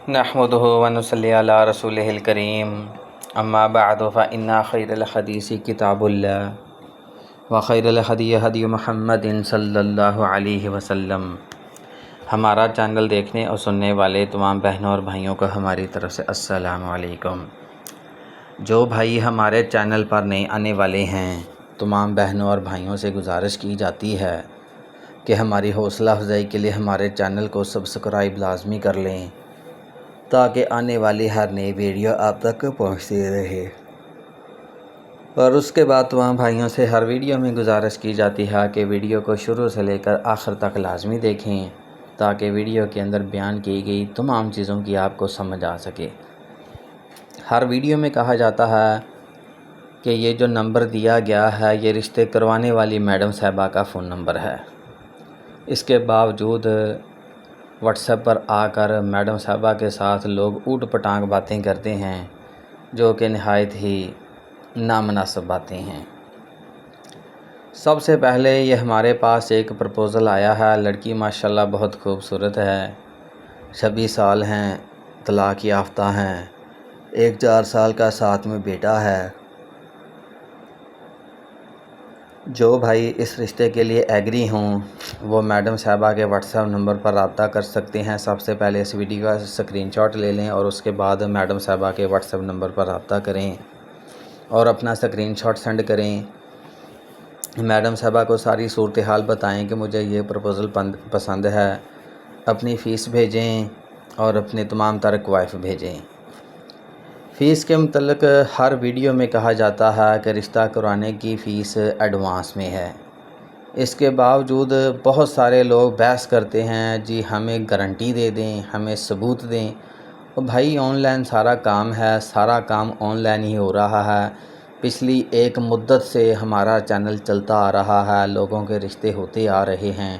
نحمده ونصلي على رسوله الكريم اما بعد فإن خير الحديث كتاب الله وخير الهدي هدي محمد صلی اللہ علیہ وسلم۔ ہمارا چینل دیکھنے اور سننے والے تمام بہنوں اور بھائیوں کو ہماری طرف سے السلام علیکم۔ جو بھائی ہمارے چینل پر نئے آنے والے ہیں، تمام بہنوں اور بھائیوں سے گزارش کی جاتی ہے کہ ہماری حوصلہ افزائی کے لیے ہمارے چینل کو سبسکرائب لازمی کر لیں تاکہ آنے والی ہر نئی ویڈیو آپ تک پہنچتی رہے۔ اور اس کے بعد تمام بھائیوں سے ہر ویڈیو میں گزارش کی جاتی ہے کہ ویڈیو کو شروع سے لے کر آخر تک لازمی دیکھیں تاکہ ویڈیو کے اندر بیان کی گئی تمام چیزوں کی آپ کو سمجھ آ سکے۔ ہر ویڈیو میں کہا جاتا ہے کہ یہ جو نمبر دیا گیا ہے یہ رشتے کروانے والی میڈم صاحبہ کا فون نمبر ہے۔ اس کے باوجود واٹس ایپ پر آ کر میڈم صاحبہ کے ساتھ لوگ اوٹ پٹانگ باتیں کرتے ہیں جو کہ نہایت ہی نامناسب باتیں ہیں۔ سب سے پہلے یہ ہمارے پاس ایک پرپوزل آیا ہے، لڑکی ماشاءاللہ بہت خوبصورت ہے، 26 سال ہیں، طلاق یافتہ ہیں، ایک 4 سال کا ساتھ میں بیٹا ہے۔ جو بھائی اس رشتے کے لیے ایگری ہوں وہ میڈم صاحبہ کے واٹس ایپ نمبر پر رابطہ کر سکتے ہیں۔ سب سے پہلے اس ویڈیو کا اسکرین شاٹ لے لیں اور اس کے بعد میڈم صاحبہ کے واٹس ایپ نمبر پر رابطہ کریں اور اپنا اسکرین شاٹ سینڈ کریں۔ میڈم صاحبہ کو ساری صورتحال بتائیں کہ مجھے یہ پرپوزل پسند ہے، اپنی فیس بھیجیں اور اپنے تمام تر کوائف بھیجیں۔ فیس کے متعلق ہر ویڈیو میں کہا جاتا ہے کہ رشتہ کرانے کی فیس ایڈوانس میں ہے۔ اس کے باوجود بہت سارے لوگ بحث کرتے ہیں جی ہمیں گارنٹی دے دیں، ہمیں ثبوت دیں۔ اور بھائی آن لائن سارا کام ہے، سارا کام آن لائن ہی ہو رہا ہے۔ پچھلی ایک مدت سے ہمارا چینل چلتا آ رہا ہے، لوگوں کے رشتے ہوتے آ رہے ہیں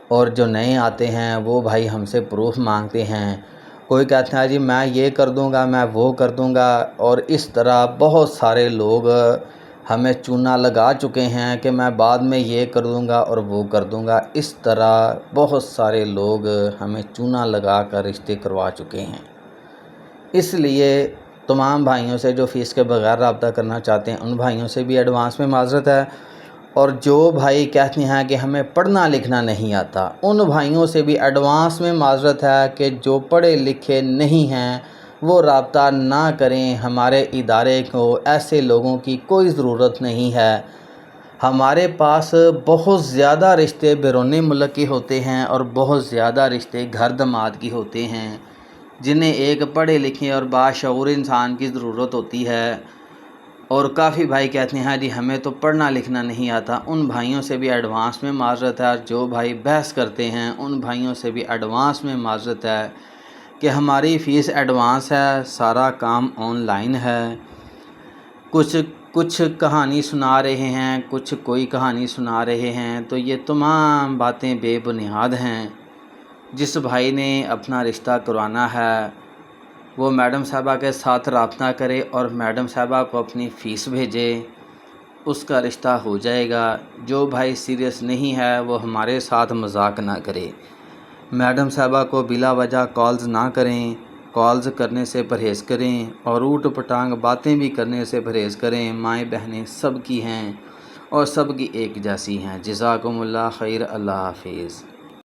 اور جو نئے آتے ہیں وہ بھائی ہم سے پروف مانگتے ہیں۔ کوئی کہتا ہے جی میں یہ کر دوں گا، میں وہ کر دوں گا، اور اس طرح بہت سارے لوگ ہمیں چونا لگا چکے ہیں کہ میں بعد میں یہ کر دوں گا اور وہ کر دوں گا۔ اس طرح بہت سارے لوگ ہمیں چونا لگا کر رشتے کروا چکے ہیں۔ اس لیے تمام بھائیوں سے جو فیس کے بغیر رابطہ کرنا چاہتے ہیں ان بھائیوں سے بھی ایڈوانس میں معذرت ہے، اور جو بھائی کہتے ہیں کہ ہمیں پڑھنا لکھنا نہیں آتا ان بھائیوں سے بھی ایڈوانس میں معذرت ہے کہ جو پڑھے لکھے نہیں ہیں وہ رابطہ نہ کریں۔ ہمارے ادارے کو ایسے لوگوں کی کوئی ضرورت نہیں ہے۔ ہمارے پاس بہت زیادہ رشتے بیرون ملک کے ہوتے ہیں اور بہت زیادہ رشتے گھر داماد کی ہوتے ہیں جنہیں ایک پڑھے لکھے اور باشعور انسان کی ضرورت ہوتی ہے۔ اور کافی بھائی کہتے ہیں جی ہمیں تو پڑھنا لکھنا نہیں آتا، ان بھائیوں سے بھی ایڈوانس میں معذرت ہے۔ اور جو بھائی بحث کرتے ہیں ان بھائیوں سے بھی ایڈوانس میں معذرت ہے کہ ہماری فیس ایڈوانس ہے، سارا کام آن لائن ہے۔ کچھ کہانی سنا رہے ہیں، کچھ کوئی کہانی سنا رہے ہیں، تو یہ تمام باتیں بے بنیاد ہیں۔ جس بھائی نے اپنا رشتہ کروانا ہے وہ میڈم صاحبہ کے ساتھ رابطہ کرے اور میڈم صاحبہ کو اپنی فیس بھیجے، اس کا رشتہ ہو جائے گا۔ جو بھائی سیریس نہیں ہے وہ ہمارے ساتھ مذاق نہ کرے، میڈم صاحبہ کو بلا وجہ کالز نہ کریں، کالز کرنے سے پرہیز کریں اور اوٹ پٹانگ باتیں بھی کرنے سے پرہیز کریں۔ مائیں بہنیں سب کی ہیں اور سب کی ایک جیسی ہیں۔ جزاکم اللہ خیر، اللہ حافظ۔